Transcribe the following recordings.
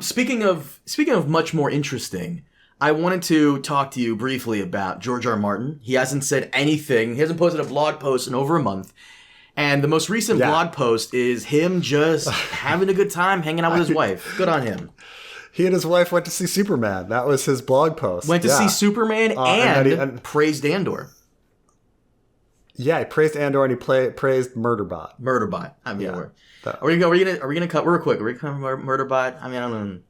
Speaking of much more interesting, I wanted to talk to you briefly about George R.R. Martin. He hasn't said anything. He hasn't posted a blog post in over a month. And the most recent blog post is him just having a good time hanging out with his wife. Good on him. He and his wife went to see Superman. That was his blog post. Went to see Superman and praised Andor. Yeah, he praised Andor and he praised Murderbot. Murderbot. I mean, are we gonna cut real quick? Are we gonna cut Murderbot? I mean, I don't know.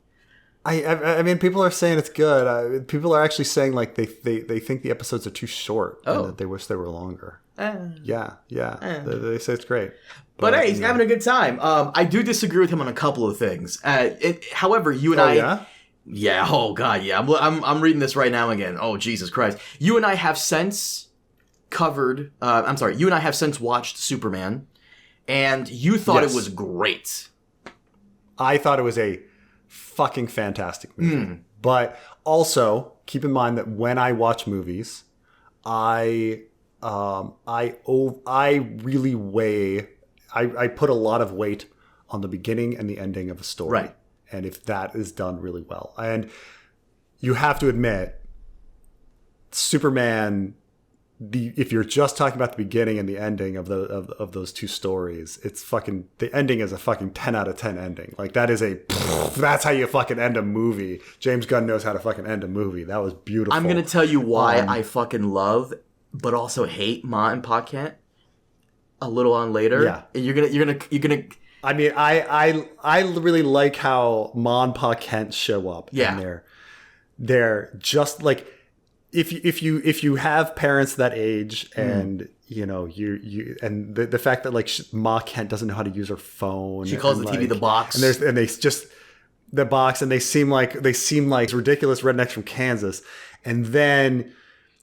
I mean, people are saying it's good. People are actually saying like they think the episodes are too short and that they wish they were longer. Yeah. They say it's great. But hey, he's having a good time. I do disagree with him on a couple of things. However, you and I... Yeah? Yeah, oh God, yeah. I'm reading this right now again. Oh, Jesus Christ. You and I have since covered... you and I have since watched Superman, and you thought it was great. I thought it was a fucking fantastic movie. But also, keep in mind that when I watch movies, I really weigh... I put a lot of weight on the beginning and the ending of a story. Right. And if that is done really well. And you have to admit, Superman, if you're just talking about the beginning and the ending of those two stories, it's fucking... The ending is a fucking 10 out of 10 ending. Like, that's how you fucking end a movie. James Gunn knows how to fucking end a movie. That was beautiful. I'm going to tell you why I fucking love, but also hate Ma and Pa Kent. A little on later. Yeah. You're gonna I mean, I really like how Ma and Pa Kent show up. Yeah. And they're just like, if you have parents that age and you know you and the fact that like Ma Kent doesn't know how to use her phone. She calls the TV the box. And they just the box, and they seem like ridiculous rednecks from Kansas. And then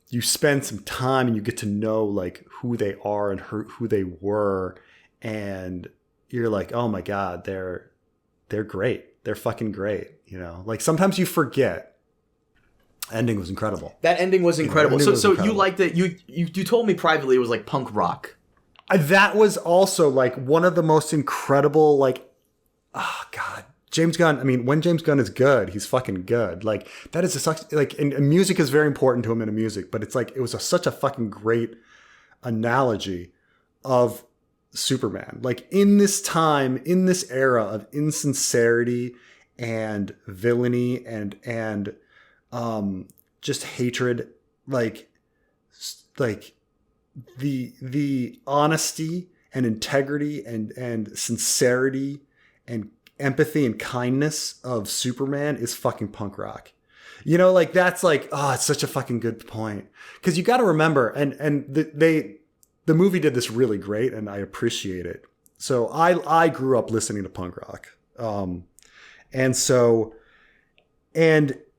you spend some time and you get to know like who they are and who they were, and you're like, oh my God, they're great. They're fucking great. You know, like sometimes you forget. Ending was incredible. That ending was incredible. So incredible. You liked it. You told me privately it was like punk rock. That was also like one of the most incredible, like, oh God. James Gunn, I mean, when James Gunn is good, he's fucking good. Like, that is and music is very important to him in a music, but it's like, it was such a fucking great analogy of Superman. Like, in this time, in this era of insincerity and villainy and just hatred, like the honesty and integrity and sincerity and empathy and kindness of Superman is fucking punk rock. You know, like that's like, oh, it's such a fucking good point. Because you got to remember, and the movie did this really great, and I appreciate it. So I grew up listening to punk rock, and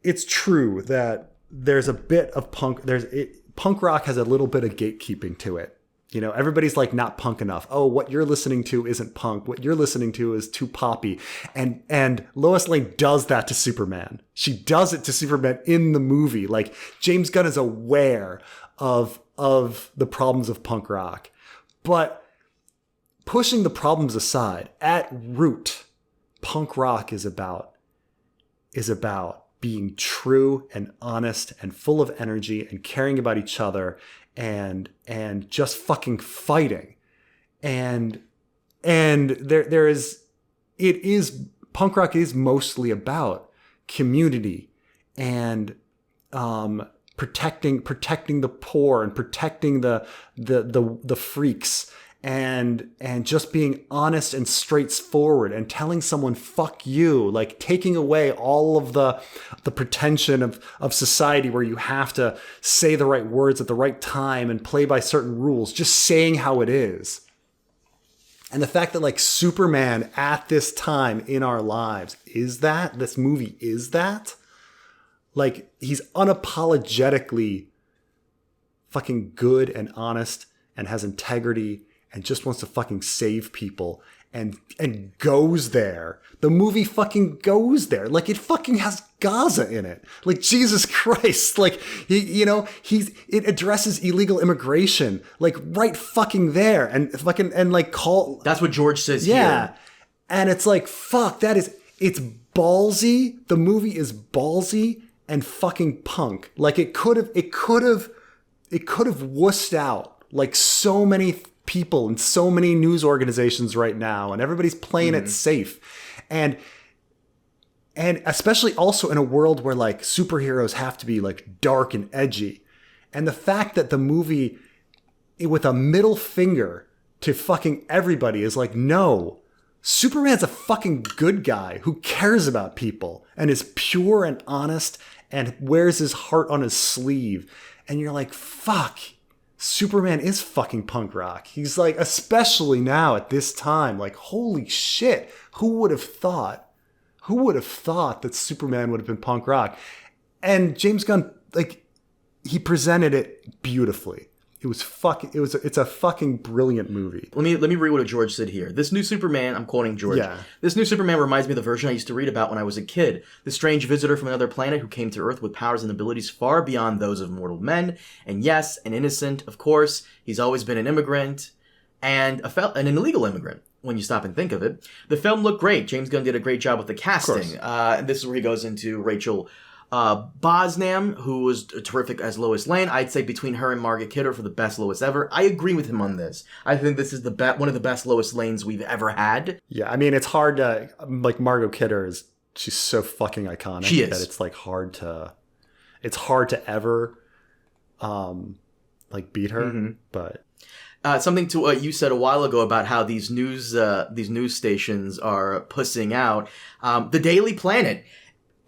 it's true that there's a bit of punk. Punk rock has a little bit of gatekeeping to it. You know, everybody's like not punk enough. Oh, what you're listening to isn't punk. What you're listening to is too poppy. And Lois Lane does that to Superman. She does it to Superman in the movie. Like, James Gunn is aware of the problems of punk rock. But pushing the problems aside, at root, punk rock is about being true and honest and full of energy and caring about each other and just fucking fighting. And there is punk rock is mostly about community and protecting the poor and protecting the freaks and just being honest and straightforward and telling someone fuck you, like taking away all of the pretension of society where you have to say the right words at the right time and play by certain rules, just saying how it is. And the fact that like Superman at this time in our lives this movie is that, like, he's unapologetically fucking good and honest and has integrity and just wants to fucking save people and goes there. The movie fucking goes there. Like, it fucking has Gaza in it. Like, Jesus Christ. Like, it addresses illegal immigration, like, right fucking there. And fucking, and like, call. That's what George says here. Yeah. And it's like, fuck, it's ballsy. The movie is ballsy and fucking punk. Like it could have wussed out like so many people and so many news organizations right now, and everybody's playing it safe. And especially also in a world where like superheroes have to be like dark and edgy. And the fact that the movie with a middle finger to fucking everybody is like, no, Superman's a fucking good guy who cares about people and is pure and honest and wears his heart on his sleeve. And you're like, fuck, Superman is fucking punk rock. He's like, especially now at this time, like, holy shit, who would have thought that Superman would have been punk rock? And James Gunn, like, he presented it beautifully. It's a fucking brilliant movie. Let me read what George said here. This new Superman, I'm quoting George. Yeah. This new Superman reminds me of the version I used to read about when I was a kid. The strange visitor from another planet who came to Earth with powers and abilities far beyond those of mortal men. And yes, an innocent, of course. He's always been an immigrant and an illegal immigrant, when you stop and think of it. The film looked great. James Gunn did a great job with the casting. And this is where he goes into Rachel Bosnam, who was terrific as Lois Lane. I'd say between her and Margaret Kidder for the best Lois ever. I agree with him on this. I think this is one of the best Lois Lanes we've ever had. Yeah, I mean, it's hard to, like, Margot Kidder she's so fucking iconic. She is. That it's like hard to ever like beat her. But something to what you said a while ago about how these news stations are pussing out. The Daily Planet.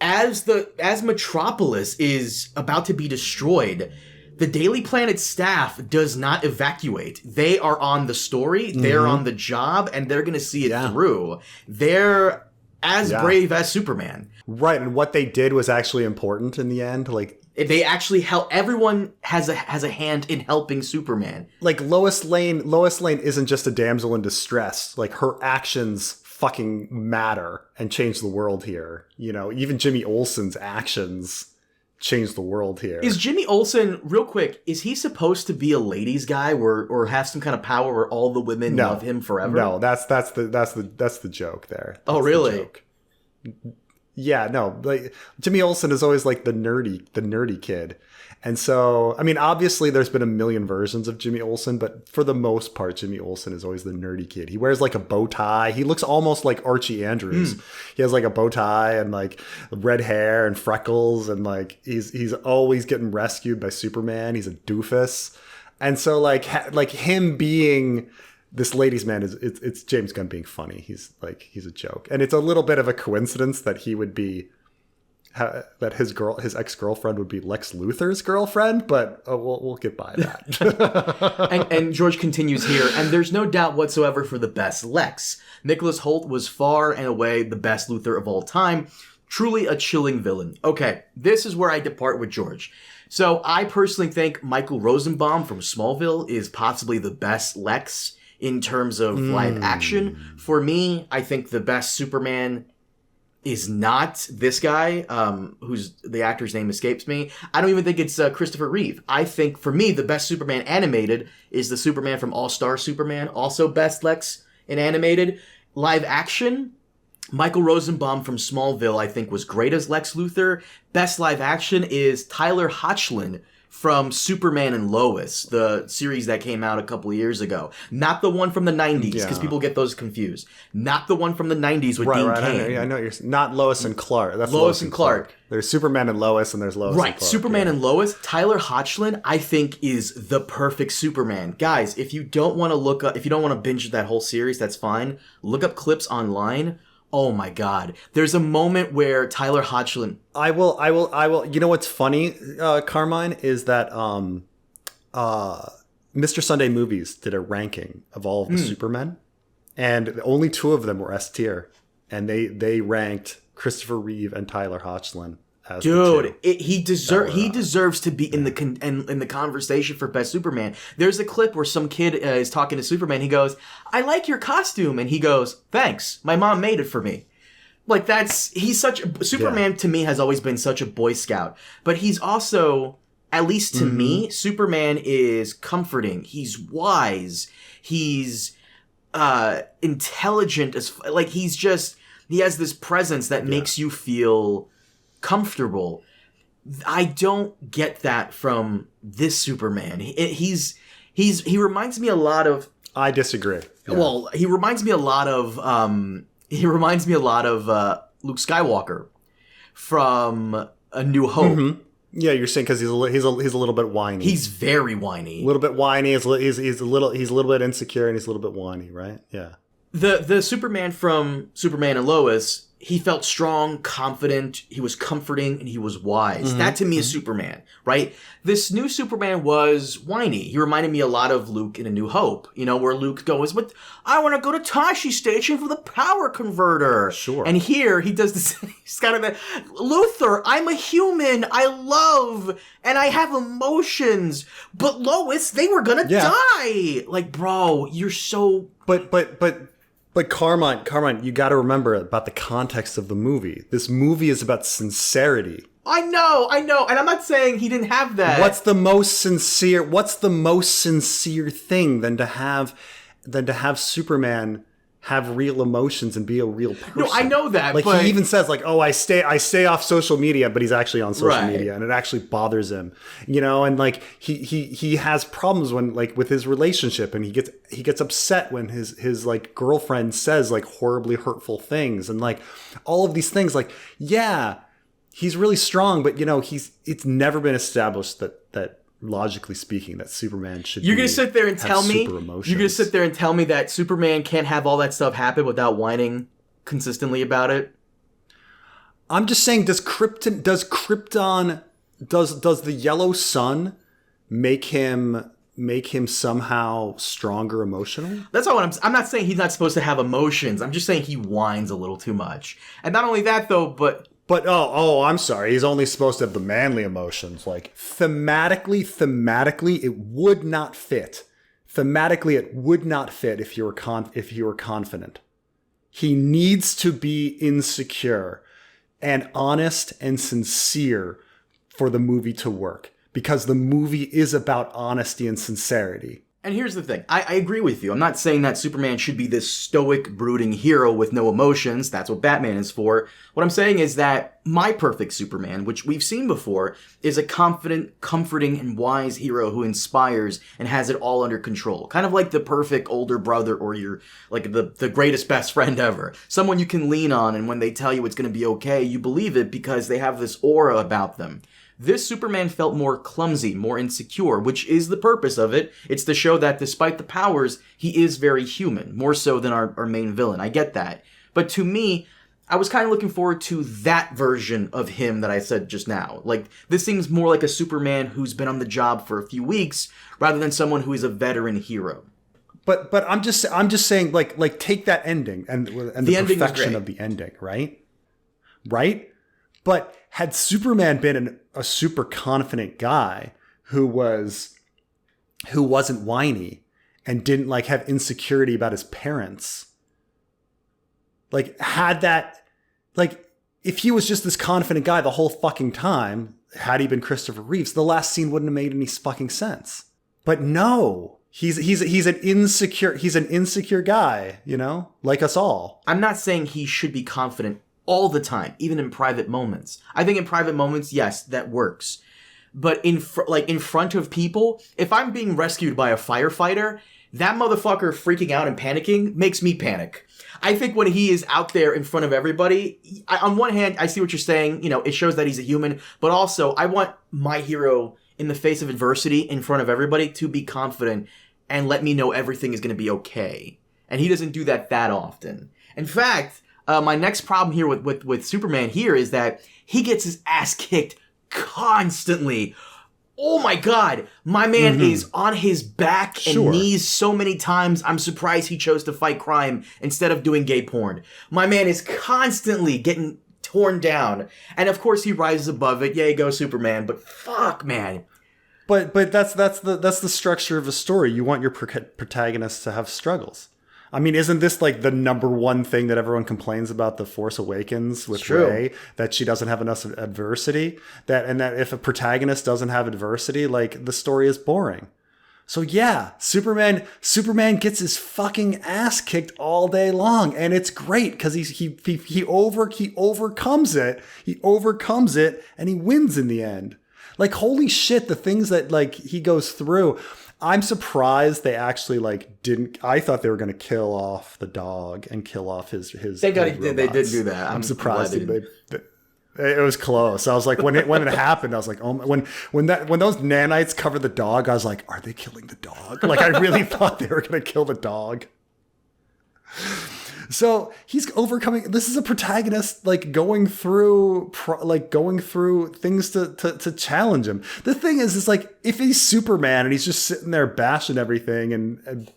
As Metropolis is about to be destroyed, the Daily Planet staff does not evacuate. They are on the story, they're on the job, and they're going to see it through. They're as brave as Superman. Right, and what they did was actually important in the end. Like, they actually help. Everyone has a hand in helping Superman. Like Lois Lane isn't just a damsel in distress. Like, her actions fucking matter and change the world here. You know, even Jimmy Olsen's actions change the world here. Is Jimmy Olsen, real quick, is he supposed to be a ladies guy or have some kind of power where all the women love him forever? No, that's the joke there. Oh, really? The joke. Yeah, no, like Jimmy Olsen is always like the nerdy kid. And so, I mean, obviously there's been a million versions of Jimmy Olsen, but for the most part, Jimmy Olsen is always the nerdy kid. He wears like a bow tie. He looks almost like Archie Andrews. He has like a bow tie and like red hair and freckles, and like he's always getting rescued by Superman. He's a doofus. And so like him being this ladies' man it's James Gunn being funny. He's a joke. And it's a little bit of a coincidence that he would be that his ex-girlfriend would be Lex Luthor's girlfriend, but we'll get by that. and George continues here, and there's no doubt whatsoever for the best Lex. Nicholas Hoult was far and away the best Luthor of all time. Truly a chilling villain. Okay, this is where I depart with George. So I personally think Michael Rosenbaum from Smallville is possibly the best Lex in terms of live action. For me, I think the best Superman is not this guy, who's the actor's name escapes me. I don't even think it's Christopher Reeve. I think, for me, the best Superman animated is the Superman from All-Star Superman, also best Lex in animated. Live action, Michael Rosenbaum from Smallville, I think, was great as Lex Luthor. Best live action is Tyler Hoechlin from Superman and Lois, the series that came out a couple of years ago. Not the one from the 90s, because people get those confused. Not the one from the 90s with Dean Cain. I know you're not Lois and Clark. That's Lois and Clark. There's Superman and Lois, and there's Lois and Clark. Right, Superman and Lois. Tyler Hoechlin, I think, is the perfect Superman. Guys, if you don't want to binge that whole series, that's fine. Look up clips online. Oh my God. There's a moment where Tyler Hoechlin... I will. You know what's funny, Carmine, is that Mr. Sunday Movies did a ranking of all of the Supermen, and only two of them were S tier, and they ranked Christopher Reeve and Tyler Hoechlin. Dude, he deserves to be in the conversation for best Superman. There's a clip where some kid is talking to Superman. He goes, "I like your costume," and he goes, "Thanks, my mom made it for me." Like Superman to me has always been such a Boy Scout, but he's also, at least to me, Superman is comforting. He's wise. He's intelligent. He's just He has this presence that makes you feel comfortable. I don't get that from this Superman. He reminds me a lot of. I disagree. Yeah. Well, he reminds me a lot of Luke Skywalker from A New Hope. Mm-hmm. Yeah, you're saying because he's a little bit whiny. He's very whiny. A little bit whiny. He's a little bit insecure, and he's a little bit whiny, right? Yeah. The Superman from Superman and Lois, he felt strong, confident, he was comforting, and he was wise. Mm-hmm. That to me is Superman, right? This new Superman was whiny. He reminded me a lot of Luke in A New Hope, where Luke goes, "But I want to go to Tashi Station for the power converter." Sure. And here he does this, he's kind of Luthor, I'm a human, I love, and I have emotions. But Lois, they were gonna die. Like, bro, you're so... But Carmine, you got to remember about the context of the movie. This movie is about sincerity. I know, and I'm not saying he didn't have that. What's the most sincere thing than to have Superman have real emotions and be a real person? No, I know that. Like, but... he even says, like, "Oh, I stay off social media," but he's actually on social media, and it actually bothers him, and like he has problems when, like, with his relationship, and he gets upset when his like girlfriend says like horribly hurtful things, and like all of these things. Like, yeah, he's really strong, but it's never been established that logically speaking, that Superman should. You're gonna sit there and tell me. Super emotions. You're gonna sit there and tell me that Superman can't have all that stuff happen without whining consistently about it. I'm just saying, does the yellow sun make him somehow stronger emotionally? That's all I'm not saying he's not supposed to have emotions. I'm just saying he whines a little too much. And not only that though, but I'm sorry. He's only supposed to have the manly emotions. Like, thematically, it would not fit. Thematically, it would not fit if you were confident. He needs to be insecure and honest and sincere for the movie to work, because the movie is about honesty and sincerity. And here's the thing. I agree with you. I'm not saying that Superman should be this stoic, brooding hero with no emotions. That's what Batman is for. What I'm saying is that my perfect Superman, which we've seen before, is a confident, comforting, and wise hero who inspires and has it all under control. Kind of like the perfect older brother, or your, like, the greatest best friend ever. Someone you can lean on, and when they tell you it's going to be okay, you believe it because they have this aura about them. This Superman felt more clumsy, more insecure, which is the purpose of it. It's to show that despite the powers, he is very human, more so than our main villain. I get that. But to me, I was kind of looking forward to that version of him that I said just now. Like, this seems more like a Superman who's been on the job for a few weeks, rather than someone who is a veteran hero. But I'm just saying, like take that ending and the perfection of the ending, right? But had Superman been a super confident guy who wasn't whiny and didn't like have insecurity about his parents, like had that, like if he was just this confident guy the whole fucking time, had he been Christopher Reeves, the last scene wouldn't have made any fucking sense. But no, he's an insecure guy, like us all. I'm not saying he should be confident all the time, even in private moments. I think in private moments, yes, that works. But in front of people, if I'm being rescued by a firefighter, that motherfucker freaking out and panicking makes me panic. I think when he is out there in front of everybody, on one hand, I see what you're saying, it shows that he's a human, but also I want my hero in the face of adversity in front of everybody to be confident and let me know everything is going to be okay. And he doesn't do that often. In fact, my next problem here with Superman here is that he gets his ass kicked constantly. Oh my God, my man is on his back and knees so many times, I'm surprised he chose to fight crime instead of doing gay porn. My man is constantly getting torn down. And of course he rises above it. Yay, go Superman. But fuck, man. But that's the structure of a story. You want your protagonist to have struggles. I mean, isn't this like the number one thing that everyone complains about The Force Awakens with Rey, that she doesn't have enough adversity, that if a protagonist doesn't have adversity, like the story is boring. So yeah, Superman gets his fucking ass kicked all day long, and it's great because he overcomes it. He overcomes it, and he wins in the end. Like, holy shit, the things that like he goes through. I'm surprised they actually like didn't. I thought they were going to kill off the dog and kill off his. They did do that. I'm surprised it was close. I was like, when it happened, I was like, oh, when those nanites covered the dog, I was like, are they killing the dog? Like, I really thought they were going to kill the dog. So he's overcoming. This is a protagonist like going through things to challenge him. The thing is like if he's Superman and he's just sitting there bashing everything and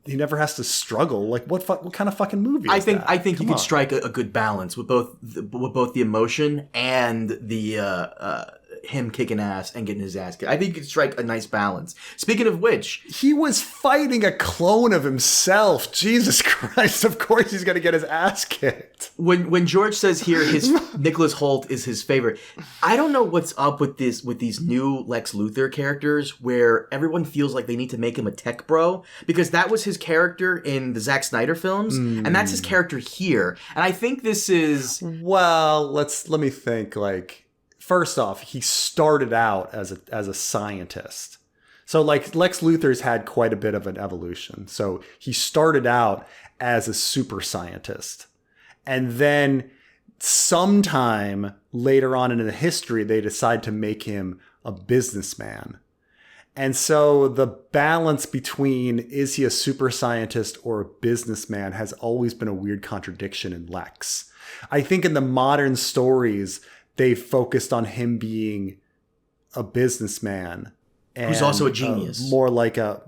he never has to struggle. Like what kind of fucking movie? I think you could strike a good balance with both the emotion and the him kicking ass and getting his ass kicked. I think you could strike a nice balance. Speaking of which, he was fighting a clone of himself. Jesus Christ! Of course he's gonna get his ass kicked. When George says here his Nicholas Hoult is his favorite, I don't know what's up with these new Lex Luthor characters where everyone feels like they need to make him a tech bro because that was his character in the Zack Snyder films and that's his character here. And I think this is let me think. Like, first off, he started out as a scientist. So like Lex Luthor's had quite a bit of an evolution. So he started out as a super scientist. And then sometime later on in the history, they decide to make him a businessman. And so the balance between is he a super scientist or a businessman has always been a weird contradiction in Lex. I think in the modern stories, they focused on him being a businessman. And, who's also a genius. More like a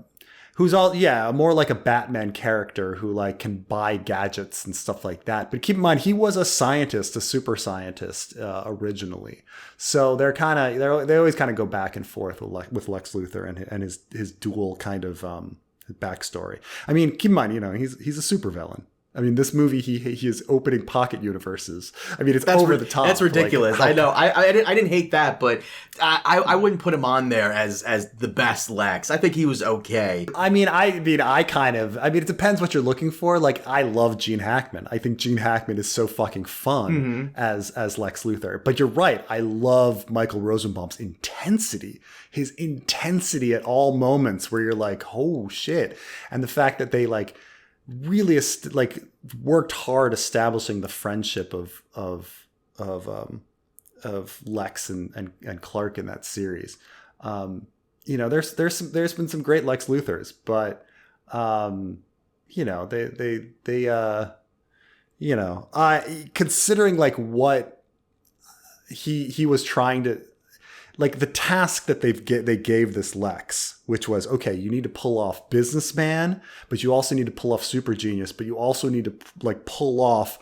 Batman character who like can buy gadgets and stuff like that. But keep in mind, he was a scientist, a super scientist originally. So they always kind of go back and forth with Lex Luthor and his dual kind of backstory. I mean, keep in mind, he's a supervillain. I mean, this movie, he is opening pocket universes. I mean, that's over the top. That's ridiculous. I know. I didn't hate that, but I wouldn't put him on there as the best Lex. I think he was okay. It depends what you're looking for. Like, I love Gene Hackman. I think Gene Hackman is so fucking fun as Lex Luthor. But you're right. I love Michael Rosenbaum's intensity. His intensity at all moments where you're like, oh shit. And the fact that they like really worked hard establishing the friendship of Lex and Clark in that series. There's been some great Lex Luthors, but considering like what he was trying to. Like the task that they gave this Lex, which was, okay, you need to pull off businessman, but you also need to pull off super genius, but you also need to like pull off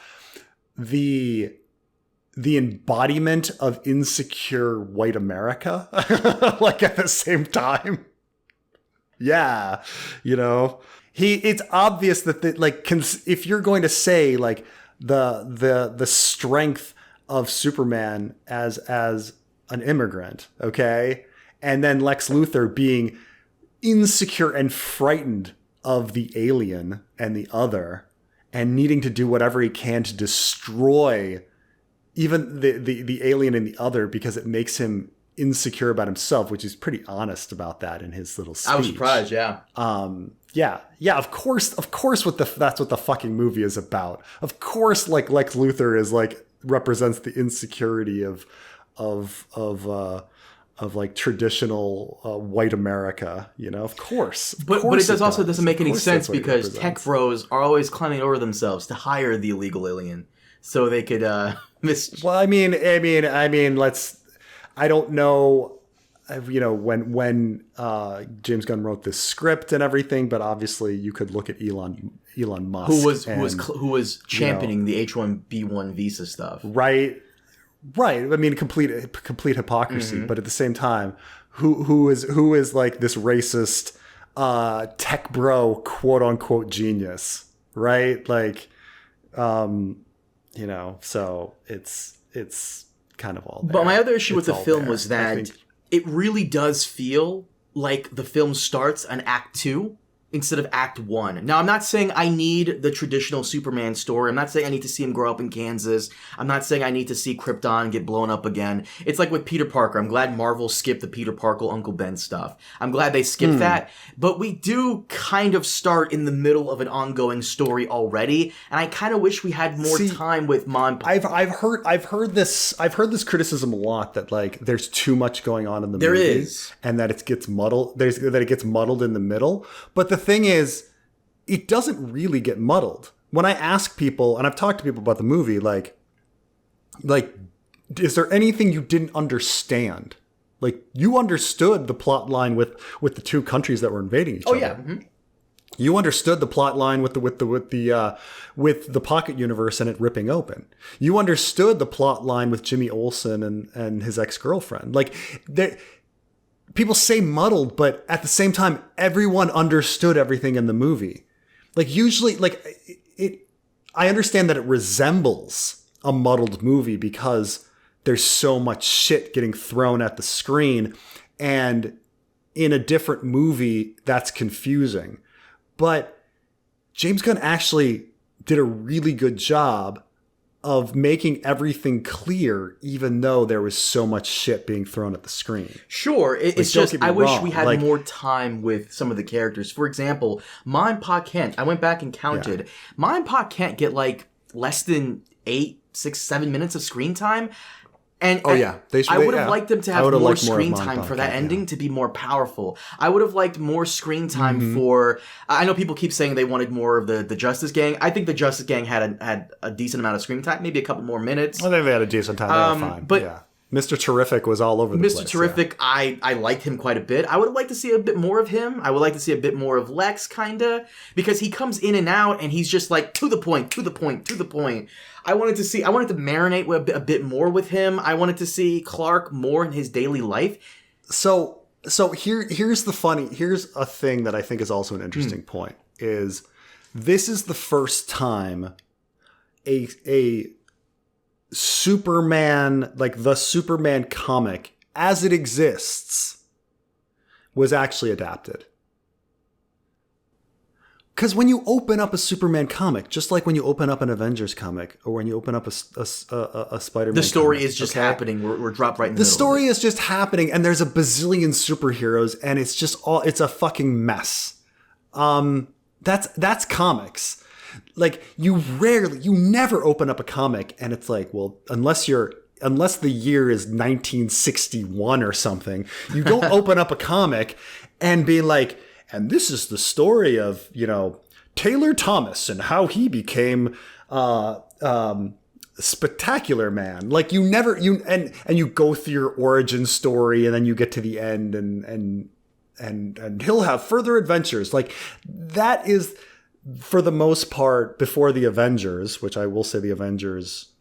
the embodiment of insecure white America, like at the same time. Yeah, it's obvious that if you're going to say like the strength of Superman as an immigrant, okay? And then Lex Luthor being insecure and frightened of the alien and the other and needing to do whatever he can to destroy even the alien and the other because it makes him insecure about himself, which he's pretty honest about that in his little speech. I was surprised, yeah. Of course that's what the fucking movie is about. Of course, like Lex Luthor is like represents the insecurity of like traditional white America, of course. But it doesn't make any sense because tech bros are always climbing over themselves to hire the illegal alien so they could miss. Well, I mean, I don't know, when James Gunn wrote this script and everything, but obviously you could look at Elon Musk, who was championing the H-1B1 visa stuff, right. I mean, complete hypocrisy, but at the same time, who is like this racist tech bro, quote unquote genius, right? Like, so it's kind of all there. But my other issue with the film was that it really does feel like the film starts on Act 2 instead of Act 1. Now, I'm not saying I need the traditional Superman story. I'm not saying I need to see him grow up in Kansas. I'm not saying I need to see Krypton get blown up again. It's like with Peter Parker. I'm glad Marvel skipped the Peter Parker, Uncle Ben stuff. I'm glad they skipped that. But we do kind of start in the middle of an ongoing story already, and I kind of wish we had more time with Mom. I've heard this criticism a lot, that like there's too much going on in the movie. There is. And that it gets muddled. That it gets muddled in the middle. But the thing is, it doesn't really get muddled. When I ask people, and I've talked to people about the movie, like, is there anything you didn't understand? Like, you understood the plot line with the two countries that were invading each other. Oh yeah. Mm-hmm. You understood the plot line with the pocket universe and it ripping open. You understood the plot line with Jimmy Olsen and his ex-girlfriend. Like, people say muddled, but at the same time, everyone understood everything in the movie. Like, usually, like, I understand that it resembles a muddled movie because there's so much shit getting thrown at the screen, and in a different movie, that's confusing. But James Gunn actually did a really good job of making everything clear, even though there was so much shit being thrown at the screen. Sure, it's just, I wish we had more time with some of the characters. For example, Ma and Pa Kent, I went back and counted. Yeah. Ma and Pa Kent get like less than 8, 6, 7 minutes of screen time. And I would have liked them to have more screen time for that ending to be more powerful. I would have liked more screen time for... I know people keep saying they wanted more of the Justice Gang. I think the Justice Gang had a decent amount of screen time, maybe a couple more minutes. I think they had a decent time. They were fine. But yeah. Mr. Terrific was all over the place. Mr. Terrific, yeah. I liked him quite a bit. I would have liked to see a bit more of him. I would like to see a bit more of Lex, kinda. Because he comes in and out, and he's just like, to the point, to the point, to the point. I wanted to marinate a bit more with him. I wanted to see Clark more in his daily life. So here's a thing that I think is also an interesting point, is this is the first time a Superman, like the Superman comic as it exists, was actually adapted. Because when you open up a Superman comic, just like when you open up an Avengers comic, or when you open up a Spider-Man the story comic, is just happening. We're dropped right in the middle. The story is just happening, and there's a bazillion superheroes, and it's a fucking mess. That's comics. Like, you never open up a comic and it's like, well, unless the year is 1961 or something, you don't open up a comic and be like, and this is the story of, Taylor Thomas and how he became Spectacular Man. Like, you go through your origin story, and then you get to the end and he'll have further adventures. Like, that is, for the most part, before the Avengers, which I will say the Avengers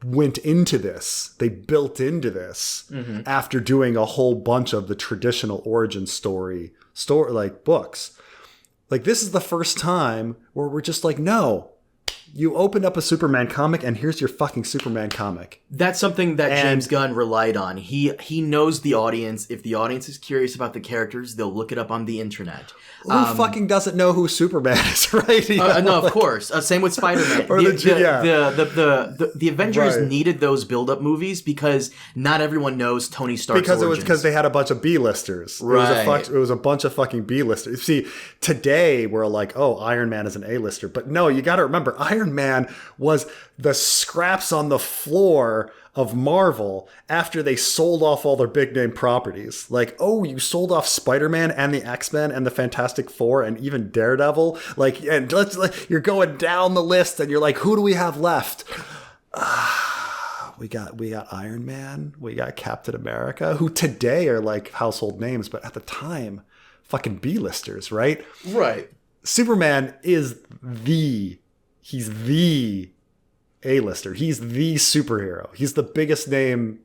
went into this. They built into this after doing a whole bunch of the traditional origin story like books. Like, this is the first time where we're just like, no, you opened up a Superman comic and here's your fucking Superman comic. That's something that James Gunn relied on. He knows the audience. If the audience is curious about the characters, they'll look it up on the internet. Who fucking doesn't know who Superman is, right? No, of course. Same with Spider-Man. The Avengers needed those build-up movies because not everyone knows Tony Stark's origins. Because they had a bunch of B-listers. Right. It was a bunch of fucking B-listers. See, today we're like, oh, Iron Man is an A-lister. But no, you got to remember, Iron Man was the scraps on the floor of Marvel after they sold off all their big name properties. Like, oh, you sold off Spider-Man and the X-Men and the Fantastic Four and even Daredevil. Like, and you're going down the list and you're like, who do we have left? We got Iron Man, we got Captain America, who today are like household names, but at the time, fucking B-listers, right? Right. Superman is he's the A-lister. He's the superhero. He's the biggest name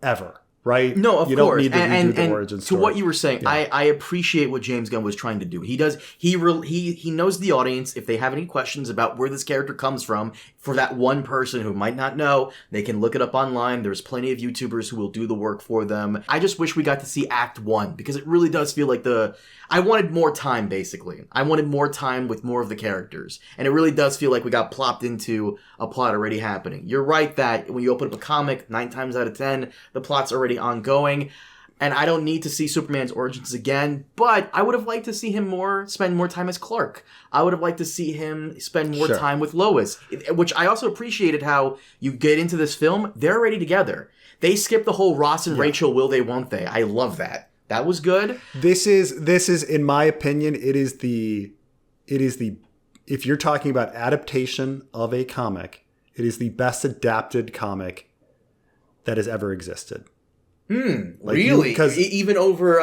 ever, right? No, of course. You don't need to redo the origin story. To what you were saying, I appreciate what James Gunn was trying to do. He knows the audience. If they have any questions about where this character comes from For that one person who might not know, they can look it up online. There's plenty of YouTubers who will do the work for them. I just wish we got to see Act 1, because it really does feel like I wanted more time, basically. I wanted more time with more of the characters. And it really does feel like we got plopped into a plot already happening. You're right that when you open up a comic, 9 times out of 10, the plot's already ongoing. And I don't need to see Superman's origins again, but I would have liked to see him spend more time as Clark. I would have liked to see him spend more time with Lois, which I also appreciated how you get into this film, they're already together. They skipped the whole Ross and Rachel, will they, won't they? I love that. That was good. This is, in my opinion, it is the, if you're talking about adaptation of a comic, it is the best adapted comic that has ever existed. Really? Because even over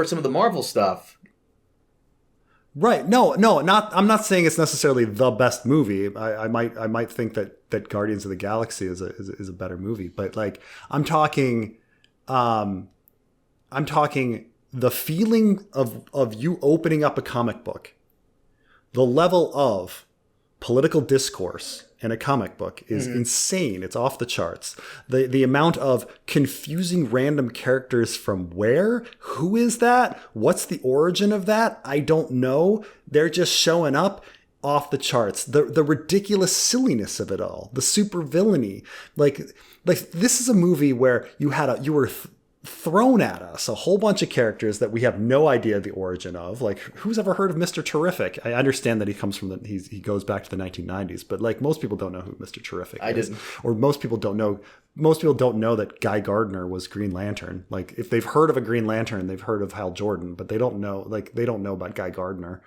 some of the Marvel stuff. Right. No, not. I'm not saying it's necessarily the best movie. I might think that Guardians of the Galaxy is a better movie, but like I'm talking the feeling of you opening up a comic book, the level of political discourse in a comic book is insane. It's off the charts. The amount of confusing random characters from where? Who is that? What's the origin of that? I don't know. They're just showing up, off the charts. The ridiculous silliness of it all. The super villainy. Like this is a movie where you were thrown at us a whole bunch of characters that we have no idea the origin of. Like, who's ever heard of Mr. Terrific? I understand that he comes from he goes back to the 1990s, but like most people don't know who Mr. Terrific is. I didn't. Or most people don't know that Guy Gardner was Green Lantern. Like, if they've heard of a Green Lantern, they've heard of Hal Jordan, but they don't know about Guy Gardner.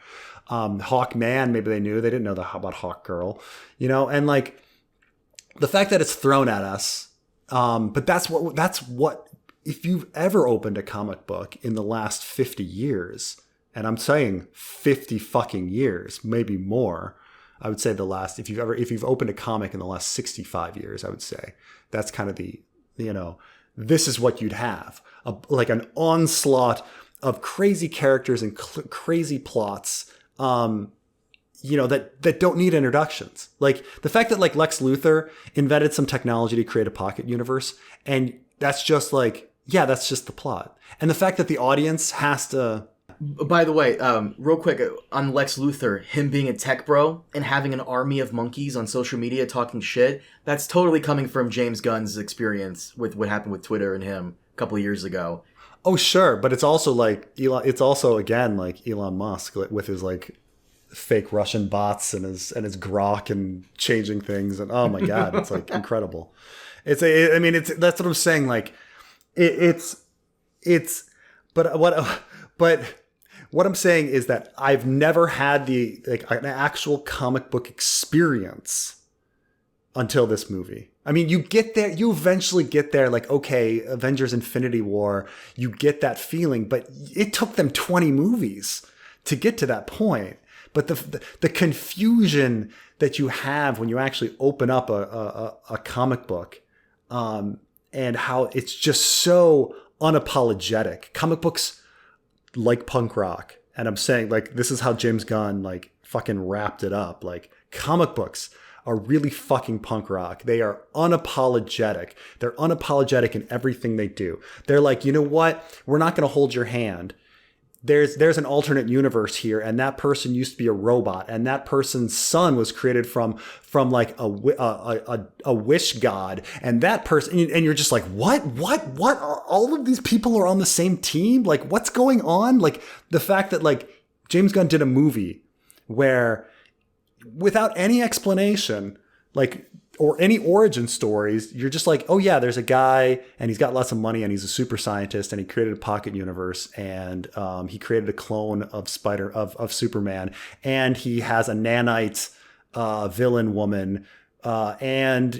Hawkman, maybe they knew. They didn't know about Hawkgirl, and like the fact that it's thrown at us. But that's what if you've ever opened a comic book in the last 50 years, and I'm saying 50 fucking years, maybe more, I would say if you've opened a comic in the last 65 years, I would say that's kind of this is what you'd have, like an onslaught of crazy characters and crazy plots, that don't need introductions. Like the fact that like Lex Luthor invented some technology to create a pocket universe, and that's just like, yeah, that's just the plot. And the fact that the audience has to... By the way, real quick, on Lex Luthor, him being a tech bro and having an army of monkeys on social media talking shit, that's totally coming from James Gunn's experience with what happened with Twitter and him a couple of years ago. Oh, sure. But it's also like again, like Elon Musk with his like fake Russian bots and his grok and changing things. And oh my God, it's like incredible. That's what I'm saying. Like, but what I'm saying is that I've never had an actual comic book experience until this movie. I mean, you eventually get there, like, okay, Avengers Infinity War, you get that feeling, but it took them 20 movies to get to that point. But the confusion that you have when you actually open up a comic book, and how it's just so unapologetic. Comic books like punk rock. And I'm saying, like, this is how James Gunn, like, fucking wrapped it up. Like, comic books are really fucking punk rock. They are unapologetic. They're unapologetic in everything they do. They're like, you know what? We're not going to hold your hand. There's an alternate universe here, and that person used to be a robot, and that person's son was created from like a wish god, and that person, and you're just like, what? All of these people are on the same team? Like, what's going on? Like, the fact that like James Gunn did a movie where, without any explanation, like, or any origin stories, you're just like, oh yeah, there's a guy and he's got lots of money and he's a super scientist and he created a pocket universe and he created a clone of Superman, and he has a nanite villain woman, and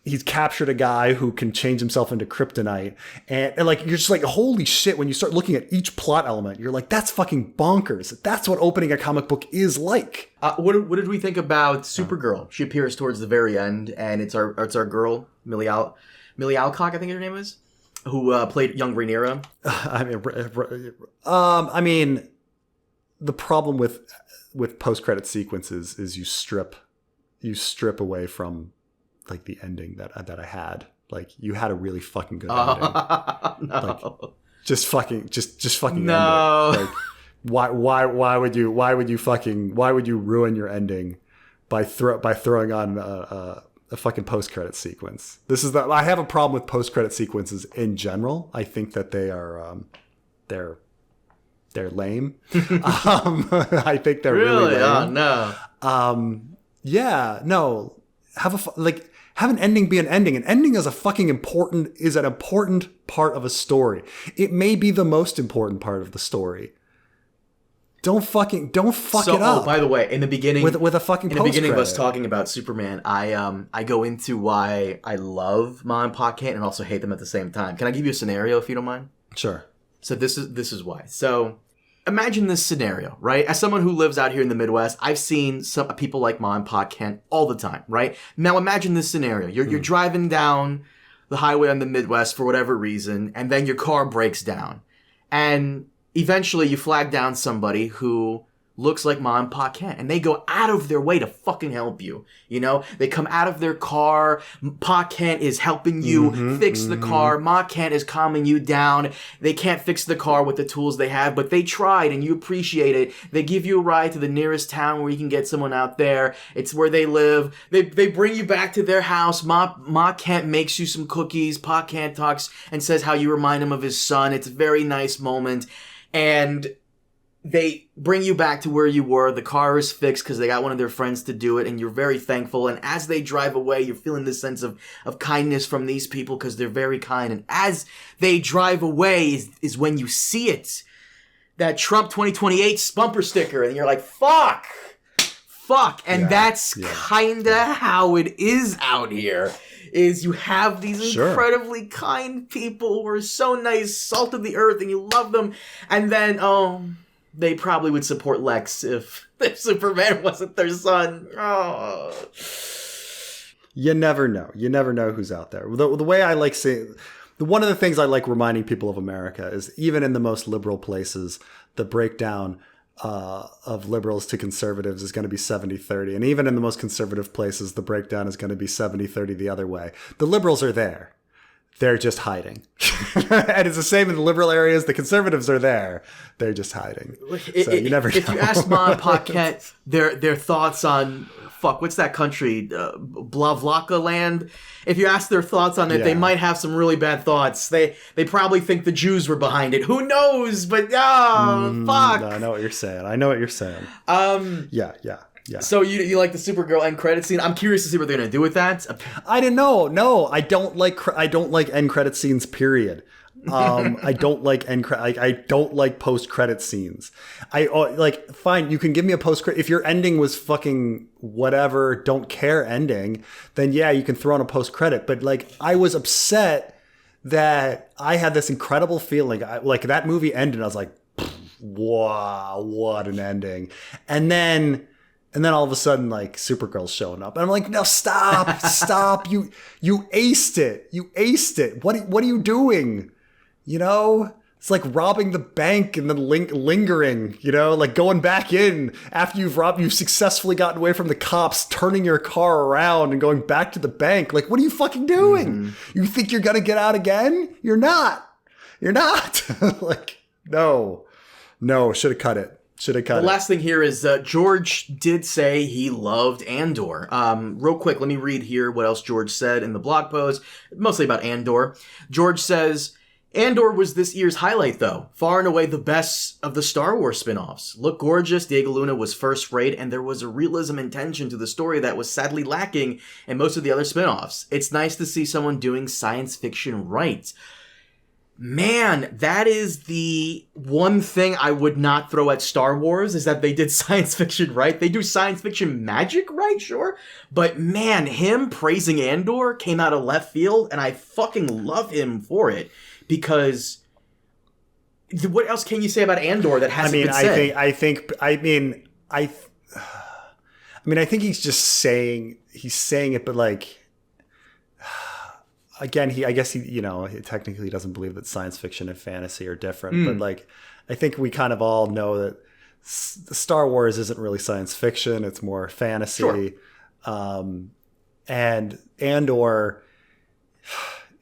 he's captured a guy who can change himself into kryptonite, and like, you're just like, holy shit, when you start looking at each plot element, you're like, that's fucking bonkers. That's what opening a comic book is like. What did we think about Supergirl? She appears towards the very end, and it's our girl, Millie Alcock, I think her name is, who played young Rhaenyra. the problem with post-credit sequences is you strip away from like the ending that I had. Like, you had a really fucking good ending. No. Like, just fucking no. end it. Like, why would you ruin your ending by throwing on a fucking post-credit sequence? I have a problem with post-credit sequences in general. I think that they are they're lame. I think they're really lame. Oh no. Yeah, no. Have an ending be an ending. An ending is an important part of a story. It may be the most important part of the story. Don't fuck it up. Oh, by the way, in the beginning, with a fucking in the beginning of us talking about Superman, I go into why I love Ma and Pa Kent and also hate them at the same time. Can I give you a scenario if you don't mind? Sure. So this is why. So imagine this scenario, right? As someone who lives out here in the Midwest, I've seen some people like Ma and Pa Kent all the time, right? Now imagine this scenario. You're driving down the highway on the Midwest for whatever reason, and then your car breaks down. And eventually you flag down somebody who looks like Ma and Pa Kent, and they go out of their way to fucking help you. You know, they come out of their car. Pa Kent is helping you fix the car. Ma Kent is calming you down. They can't fix the car with the tools they have, but they tried and you appreciate it. They give you a ride to the nearest town where you can get someone out there. It's where they live. They bring you back to their house. Ma Kent makes you some cookies. Pa Kent talks and says how you remind him of his son. It's a very nice moment. And they bring you back to where you were. The car is fixed because they got one of their friends to do it, and you're very thankful. And as they drive away, you're feeling this sense of kindness from these people because they're very kind. And as they drive away is when you see it. That Trump 2028 bumper sticker, and you're like, fuck. And that's kinda how it is out here. Is you have these incredibly kind people who are so nice, salt of the earth, and you love them. And then, they probably would support Lex if Superman wasn't their son. Oh. You never know. You never know who's out there. The way I like saying, one of the things I like reminding people of America is even in the most liberal places, the breakdown of liberals to conservatives is going to be 70-30. And even in the most conservative places, the breakdown is going to be 70-30 the other way. The liberals are there. They're just hiding. And it's the same in the liberal areas. The conservatives are there. They're just hiding. So you never know. If you ask Ma and Pa Kent their thoughts on, what's that country? Blavlaka land? If you ask their thoughts on it, they might have some really bad thoughts. They probably think the Jews were behind it. Who knows? But, fuck. No, I know what you're saying. Yeah. So you like the Supergirl end credit scene? I'm curious to see what they're gonna do with that. I didn't know. No, I don't like end credit scenes. Period. I don't like I don't like post credit scenes. Fine. You can give me a post credit if your ending was fucking whatever. Don't care ending. Then you can throw on a post credit. But I was upset that I had this incredible feeling. That movie ended. I was like, wow, what an ending. And then all of a sudden, Supergirl's showing up. And I'm like, no, stop. You aced it. What are you doing? You know? It's like robbing the bank and then lingering, going back in after you've successfully gotten away from the cops, turning your car around and going back to the bank. What are you fucking doing? You think you're going to get out again? You're not. No, should have cut it. The last thing here is George did say he loved Andor. Real quick, let me read here what else George said in the blog post, mostly about Andor. George says, Andor was this year's highlight, though. Far and away the best of the Star Wars spin-offs. Looked gorgeous, Diego Luna was first-rate, and there was a realism and tension to the story that was sadly lacking in most of the other spin-offs. It's nice to see someone doing science fiction right. Man, that is the one thing I would not throw at Star Wars, is that they did science fiction right. They do science fiction magic right, sure. But man, him praising Andor came out of left field, and I fucking love him for it. Because what else can you say about Andor that hasn't been said? I think he's just saying it, but again, I guess he technically doesn't believe that science fiction and fantasy are different, but I think we kind of all know Star Wars isn't really science fiction. It's more fantasy. Sure. And Andor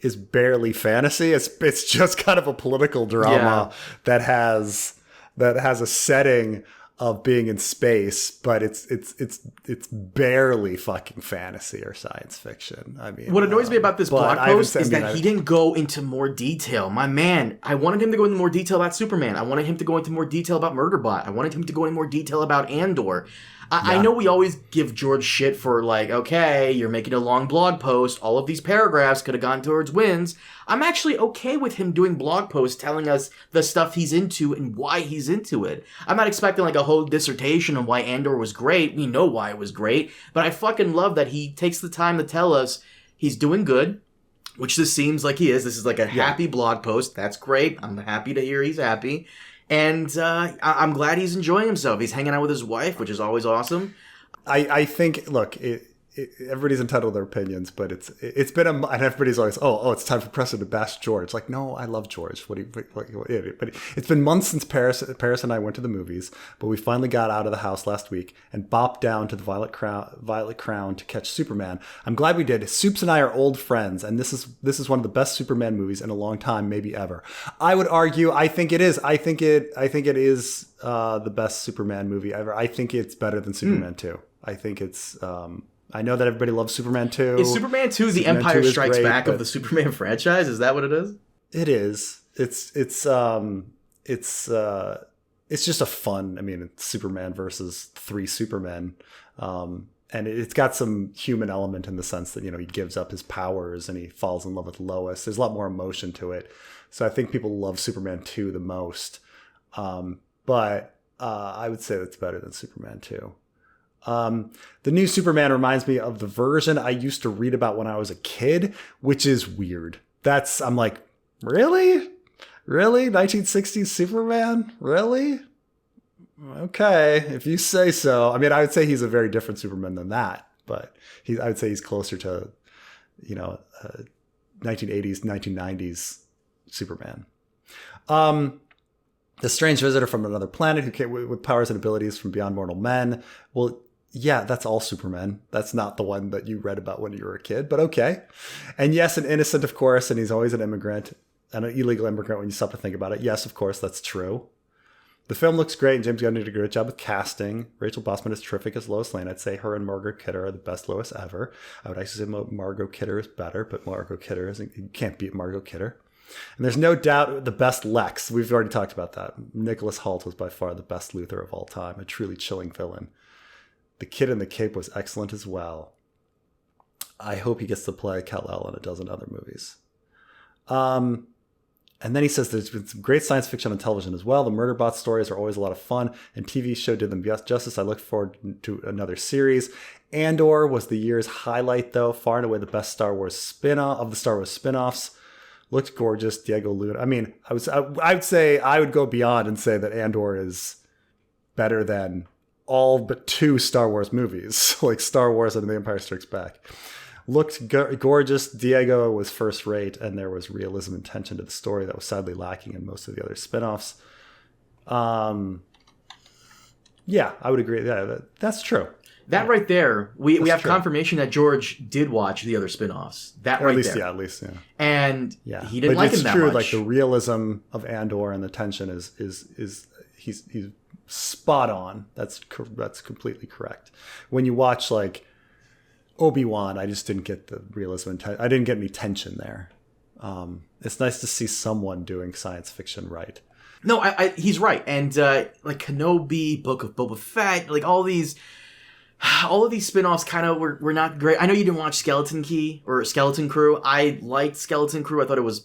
is barely fantasy. It's just kind of a political drama that has a setting of being in space, but it's barely fucking fantasy or science fiction. I mean, what annoys me about this blog post is that he didn't go into more detail. My man, I wanted him to go into more detail about Superman. I wanted him to go into more detail about Murderbot. I wanted him to go into more detail about Andor. I know we always give George shit for like, okay, you're making a long blog post. All of these paragraphs could have gone towards wins. I'm actually okay with him doing blog posts telling us the stuff he's into and why he's into it. I'm not expecting like a whole dissertation on why Andor was great. We know why it was great. But I fucking love that he takes the time to tell us he's doing good, which this seems like he is. This is like a happy blog post. That's great. I'm happy to hear he's happy. And I'm glad he's enjoying himself. He's hanging out with his wife, which is always awesome. I think, look, everybody's entitled to their opinions, but it's been and everybody's always, it's time for Preston to bash George. Like, no, I love George. But it's been months since Paris and I went to the movies, but we finally got out of the house last week and bopped down to the Violet Crown to catch Superman. I'm glad we did. Soups and I are old friends, and this is one of the best Superman movies in a long time, maybe ever. I would argue, I think it is. I think it is the best Superman movie ever. I think it's better than Superman 2. I think it's. I know that everybody loves Superman 2. Is Superman 2 the Empire Strikes Back of the Superman franchise? Is that what it is? It is. It's just a fun. I mean, it's Superman versus 3 Supermen, and it's got some human element in the sense that he gives up his powers and he falls in love with Lois. There's a lot more emotion to it, so I think people love Superman 2 the most. But I would say it's better than Superman 2. The new Superman reminds me of the version I used to read about when I was a kid, which is weird. I'm like, really? 1960s Superman? Really? Okay, if you say so. I mean, I would say he's a very different Superman than that, but I would say he's closer to, 1980s, 1990s Superman. The strange visitor from another planet who came with powers and abilities from beyond mortal men. Well, yeah, that's all Superman. That's not the one that you read about when you were a kid, but okay. And yes, an innocent, of course, and he's always an immigrant, and an illegal immigrant when you stop to think about it. Yes, of course, that's true. The film looks great, and James Gunn did a great job with casting. Rachel Bossman is terrific as Lois Lane. I'd say her and Margot Kidder are the best Lois ever. I would actually say Margot Kidder is better, but Margot Kidder you can't beat Margot Kidder. And there's no doubt the best Lex. We've already talked about that. Nicholas Hoult was by far the best Luthor of all time, a truly chilling villain. The Kid in the Cape was excellent as well. I hope he gets to play Kal-El in a dozen other movies. And then he says there's been some great science fiction on television as well. The Murderbot stories are always a lot of fun, and TV show did them justice. I look forward to another series. Andor was the year's highlight, though. Far and away the best Star Wars spin-off of the Star Wars spin-offs. Looked gorgeous. Diego Luna. I mean, I would say I would go beyond and say that Andor is better than all but 2 Star Wars movies, like Star Wars and The Empire Strikes Back. Looked gorgeous. Diego was first rate, and there was realism and tension to the story that was sadly lacking in most of the other spinoffs. Yeah, I would agree. That's true. That right there, we have confirmation that George did watch the other spinoffs. That right there. At least. And he didn't like him that much. It's true, like the realism of Andor and the tension is he's spot on. That's completely correct. When you watch like Obi-Wan, I just didn't get the realism. I didn't get any tension there. It's nice to see someone doing science fiction right. No, he's right. And like Kenobi, Book of Boba Fett, like all of these spin-offs kind of were not great. I know you didn't watch Skeleton Key or Skeleton Crew. I liked Skeleton Crew. I thought it was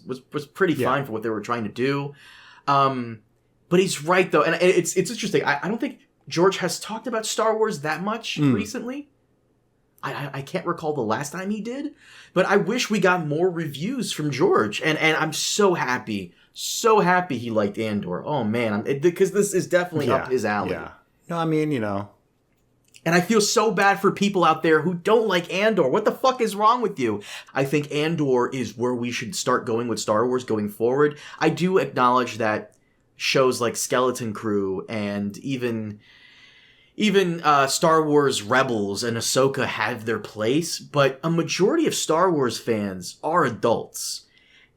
pretty fine for what they were trying to do. But he's right, though. And it's interesting. I don't think George has talked about Star Wars that much recently. I can't recall the last time he did. But I wish we got more reviews from George. And I'm so happy he liked Andor. Oh, man. Because this is definitely up his alley. Yeah. No, I mean, And I feel so bad for people out there who don't like Andor. What the fuck is wrong with you? I think Andor is where we should start going with Star Wars going forward. I do acknowledge that shows like Skeleton Crew and even Star Wars Rebels and Ahsoka have their place, but a majority of Star Wars fans are adults.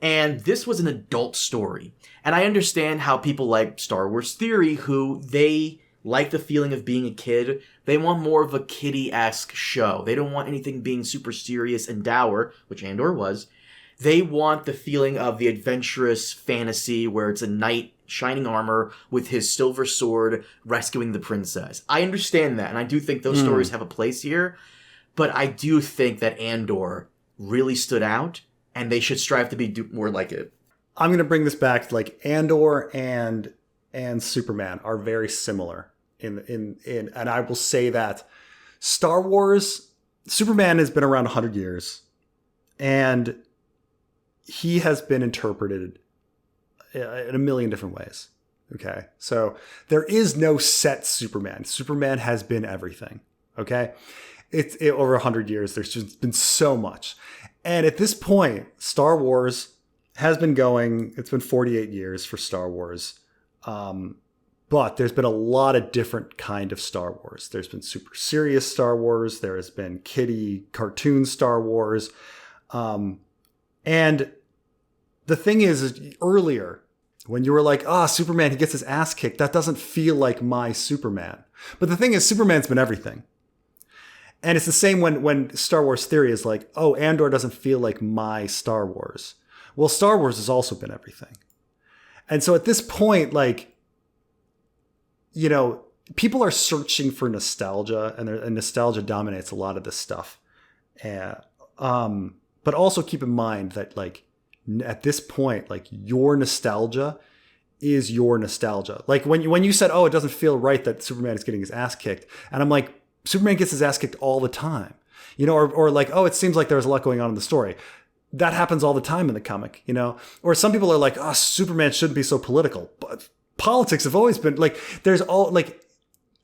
And this was an adult story. And I understand how people like Star Wars Theory, who they like the feeling of being a kid. They want more of a kiddie-esque show. They don't want anything being super serious and dour, which Andor was. They want the feeling of the adventurous fantasy where it's a knight, shining armor, with his silver sword rescuing the princess. I understand that, and I do think those stories have a place here, but I do think that Andor really stood out, and they should strive to be more like it. I'm going to bring this back to like Andor and Superman are very similar in and I will say that Star Wars, Superman has been around 100 years, and he has been interpreted in a million different ways. Okay. So there is no set Superman. Superman has been everything. Okay. It's over 100 years. There's just been so much. And at this point, Star Wars has been going, it's been 48 years for Star Wars. But there's been a lot of different kind of Star Wars. There's been super serious Star Wars. There has been kiddie cartoon Star Wars. And the thing is earlier, when you were like, Superman, he gets his ass kicked, that doesn't feel like my Superman. But the thing is, Superman's been everything. And it's the same when Star Wars Theory is like, Andor doesn't feel like my Star Wars. Well, Star Wars has also been everything. And so at this point, like, you know, people are searching for nostalgia, and nostalgia dominates a lot of this stuff. But also keep in mind that, like, at this point, like, your nostalgia is your nostalgia. Like when you said, it doesn't feel right that Superman is getting his ass kicked. And I'm like, Superman gets his ass kicked all the time, you know, or like, it seems like there's a lot going on in the story. That happens all the time in the comic, you know, or some people are like, Superman shouldn't be so political, but politics have always been like, there's all like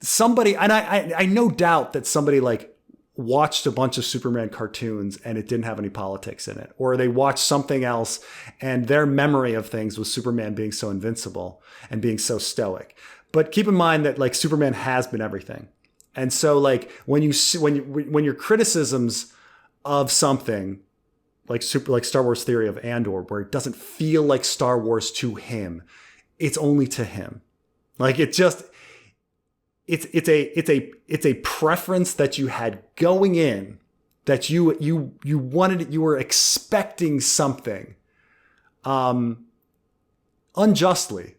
somebody, and I no doubt that somebody like watched a bunch of Superman cartoons and it didn't have any politics in it, or they watched something else and their memory of things was Superman being so invincible and being so stoic. But keep in mind that like Superman has been everything. And so like when your criticisms of something like Star Wars Theory of Andor, where it doesn't feel like Star Wars to him, it's only to him. Like it's a preference that you had going in, that you wanted, you were expecting something unjustly,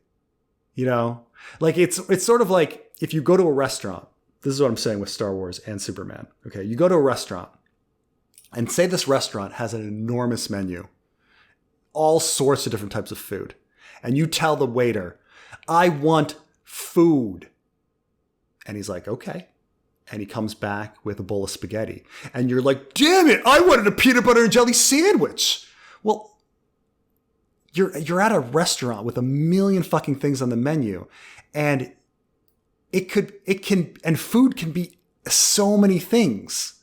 you know? Like it's sort of like if you go to a restaurant. This is what I'm saying with Star Wars and Superman. Okay, you go to a restaurant and say this restaurant has an enormous menu, all sorts of different types of food. And you tell the waiter, I want food. And he's like, okay. And he comes back with a bowl of spaghetti. And you're like, damn it, I wanted a peanut butter and jelly sandwich. Well, you're at a restaurant with a million fucking things on the menu. And food can be so many things.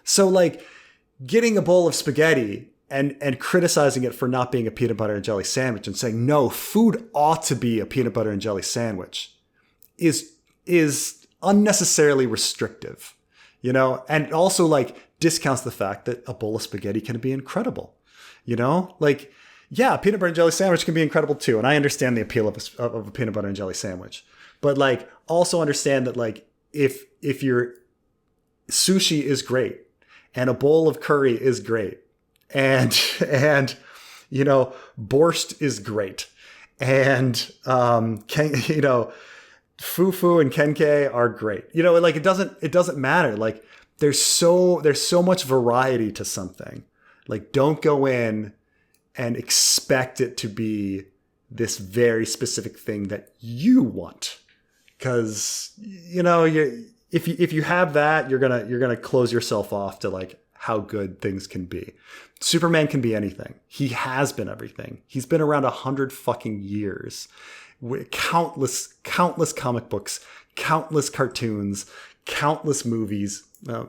So like getting a bowl of spaghetti and criticizing it for not being a peanut butter and jelly sandwich and saying, no, food ought to be a peanut butter and jelly sandwich is unnecessarily restrictive, you know? And it also like discounts the fact that a bowl of spaghetti can be incredible, you know? Like, yeah, peanut butter and jelly sandwich can be incredible too. And I understand the appeal of a peanut butter and jelly sandwich. But like, also understand that like, if your sushi is great and a bowl of curry is great and you know, borscht is great and fufu and kenke are great. You know, like it doesn't matter. Like there's so much variety to something. Like don't go in and expect it to be this very specific thing that you want. Because, you know, if you have that, you're gonna close yourself off to like how good things can be. Superman can be anything. He has been everything. He's been around 100 fucking years. Countless comic books, countless cartoons, countless movies.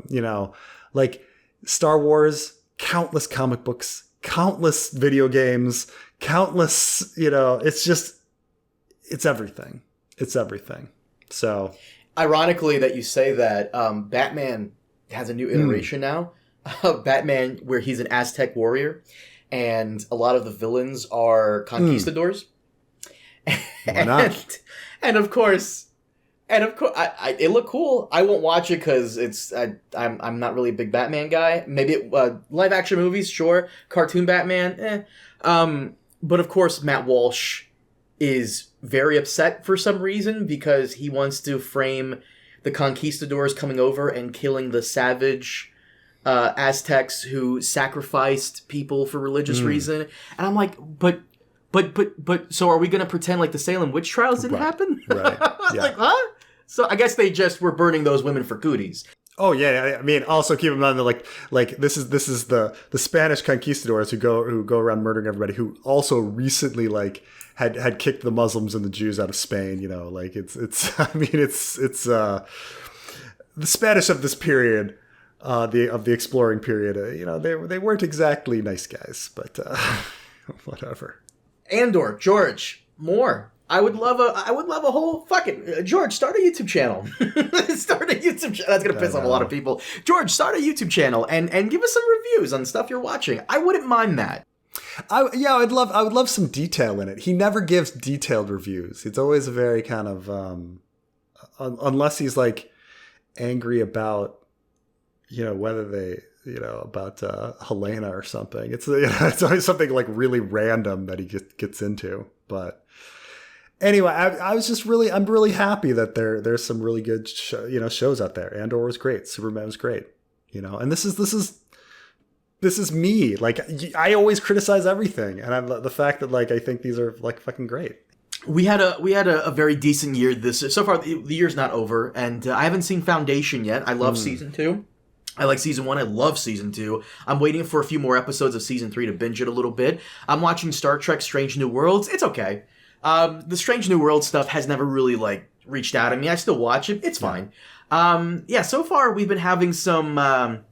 You know, like Star Wars, countless comic books, countless video games, countless. You know, it's just. it's everything. It's everything. So, ironically, that you say that, Batman has a new iteration now of Batman where he's an Aztec warrior, and a lot of the villains are conquistadors. Why not? And of course, it looked cool. I won't watch it because I'm not really a big Batman guy. Maybe live action movies, sure. Cartoon Batman, but of course, Matt Walsh is very upset for some reason because he wants to frame the conquistadors coming over and killing the savage Aztecs who sacrificed people for religious reason. And I'm like, but so are we going to pretend like the Salem witch trials didn't happen? Right. Yeah. Like, huh? So I guess they just were burning those women for cooties. Oh yeah, I mean, also keep in mind that like this is the Spanish conquistadors who go around murdering everybody, who also recently like had kicked the Muslims and the Jews out of Spain. You know, like it's I mean it's the Spanish of this period, of the exploring period. You know, they weren't exactly nice guys, but whatever. Andor, George, more. I would love a whole fucking George, start a YouTube channel. Start a YouTube channel. That's gonna piss off a lot of people. George, start a YouTube channel and give us some reviews on stuff you're watching. I wouldn't mind that. I would love some detail in it. He never gives detailed reviews. It's always a very kind of unless he's like angry about, you know, whether they, you know, about Helena or something. It's it's always something like really random that he gets into. But anyway, I'm really happy that there's some really good shows out there. Andor was great. Superman was great. You know, and this is me. Like, I always criticize everything, and the fact that like I think these are like fucking great. We had a very decent year so far. The year's not over, and I haven't seen Foundation yet. I love season 2. I like season 1. I love season 2. I'm waiting for a few more episodes of season 3 to binge it a little bit. I'm watching Star Trek: Strange New Worlds. It's okay. The Strange New World stuff has never really like reached out at me. I still watch it. It's fine. So far we've been having some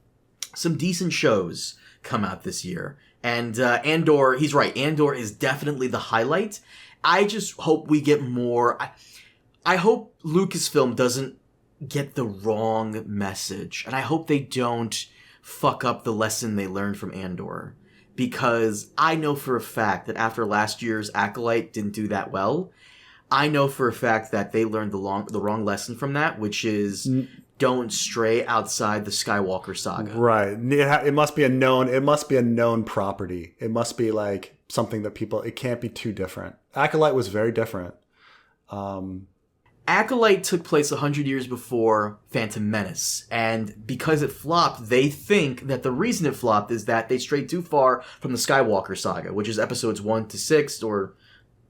decent shows come out this year. And Andor, he's right. Andor is definitely the highlight. I just hope we get more. I hope Lucasfilm doesn't get the wrong message. And I hope they don't fuck up the lesson they learned from Andor. Because I know for a fact that after last year's Acolyte didn't do that well, I know for a fact that they learned the wrong lesson from that, which is don't stray outside the Skywalker saga. Right. It must be a known property. It must be like something that it can't be too different. Acolyte was very different. Acolyte took place 100 years before Phantom Menace, and because it flopped, they think that the reason it flopped is that they strayed too far from the Skywalker saga, which is episodes 1 to 6, or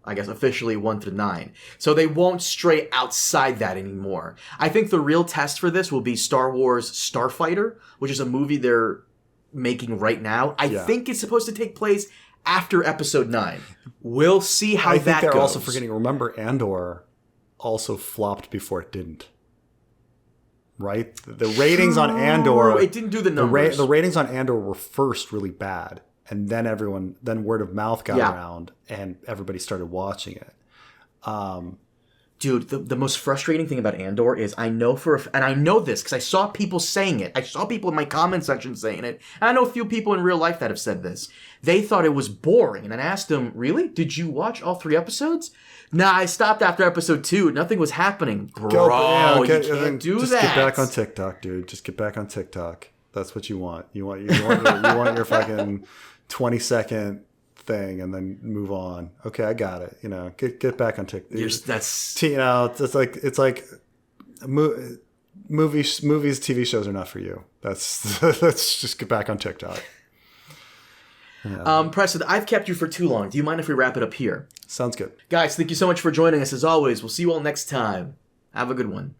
I guess officially 1 to 9. So they won't stray outside that anymore. I think the real test for this will be Star Wars Starfighter, which is a movie they're making right now. I think it's supposed to take place after episode 9. We'll see how that goes. I think they're also forgetting, remember Andor also flopped before it didn't. Right? The ratings on Andor... It didn't do the numbers. The ratings on Andor were first really bad. And then word of mouth got around and everybody started watching it. Dude, the most frustrating thing about Andor is I know this because I saw people saying it. I saw people in my comment section saying it. And I know a few people in real life that have said this. They thought it was boring. And I asked them, really? Did you watch all 3 episodes? Nah, I stopped after episode 2. Nothing was happening. Bro, you can't do that. Just get back on TikTok, dude. Just get back on TikTok. That's what you want. You want your fucking 20-second thing and then move on. Okay, I got it. You know, get back on TikTok. It's like movies, TV shows are not for you. Let's just get back on TikTok. Yeah. Preston, I've kept you for too long. Do you mind if we wrap it up here? Sounds good. Guys, thank you so much for joining us as always. We'll see you all next time. Have a good one.